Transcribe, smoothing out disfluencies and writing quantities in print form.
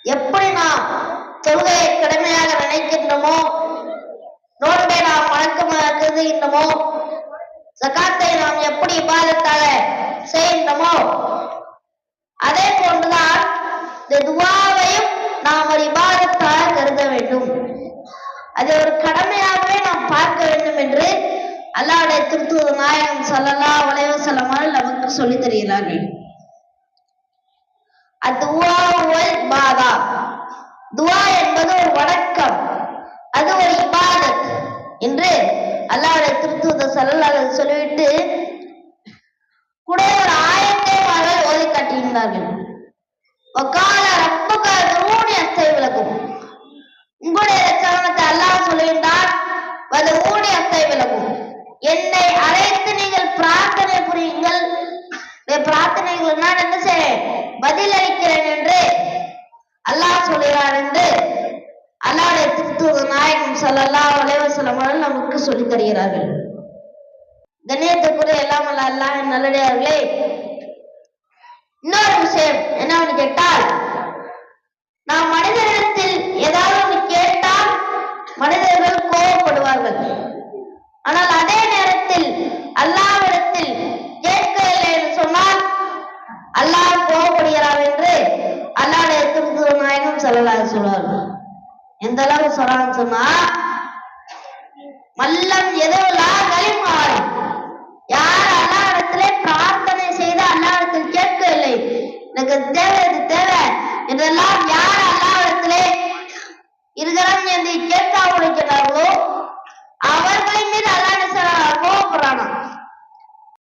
எப்படி நாம் தொழுகையை கடமையாக நினைக்கின்றோமோ, நோன்பை நாம் வழக்கமாக கருதுகின்றோமோ, ஜகாத்தை நாம் எப்படி இபாதத்தாக செய்கின்றோமோ, அதே போன்றுதான் இந்த துஆவையும் நாம் ஒரு இபாதத்தாக கருத வேண்டும். அதை ஒரு கடமையாகவே நாம் பார்க்க வேண்டும் என்று அல்லாஹ்வுடைய திருத்தூதர் நாயகம் ஸல்லல்லாஹு அலைஹி வஸல்லம் அவர்கள் நமக்கு சொல்லித் தருகிறார்கள். அத்துஆ வல் இபாதா, துஆ என்பது ஒரு வணக்கம், அது ஒரு இபாதத் என்று அல்லாஹ்வுடைய திருத்தூதர் ஸல்லல்லாஹு அலைஹி வஸல்லம் சொல்லிவிட்டு கூட ஒரு ஆயத்தை அவர்கள் ஓதி காட்டுகின்றார்கள். வகால ரப்புக துஊனி அஸ்தஜிப் லகும், உங்களுடைய இரட்சகனாகிய அல்லாஹ் சொல்லுகின்றார், வதுஊனி அஸ்தஜிப் லகும், என்னை அழைத்து நீங்கள் பிரார்த்தனை புரியுங்கள், பிரார்த்தனைகள் நான் என்ன செய்வேன், பதிலளிக்கிறேன் என்று அல்லாஹ் சொல்கிறார் என்று அல்லாஹ்வுடைய திருத்தூதர் நாயகம் ஸல்லல்லாஹு அலைஹி வஸல்லம் அவர்கள் நமக்கு சொல்லித் தருகிறார்கள். கண்ணியத்துக்குரிய எல்லாம் அல்லாஹ் நல்லடியார்களே, இன்னொரு விஷயம் என்னவென்று கேட்டால், நாம் மனிதரிடத்தில் ஏதாவது ஒன்று கேட்டால் மனிதர்கள் கோபப்படுவார்கள். ஆனால் அதே நேரத்தில் அல்லாஹ்விடத்தில் கேட்கவில்லை என்று சொன்னால் அல்லாஹ் கோபப்படுகிறார் என்று அல்லாஹ்வுடைய திருத்தூதர் நாயகம் ஸல்லல்லாஹு அலைஹி வஸல்லம் சொல்வார்கள். எந்த அளவுக்கு சொல்றான்னு சொன்னா, மல்லம் எதுவலா கலிமாறு, யார் அல்லாஹ்விடத்திலே பிரார்த்தனை செய்து அல்லாஹ்விடத்தில் கேட்கவில்லை, எனக்கு தேவை இது தேவை என்றெல்லாம் யார்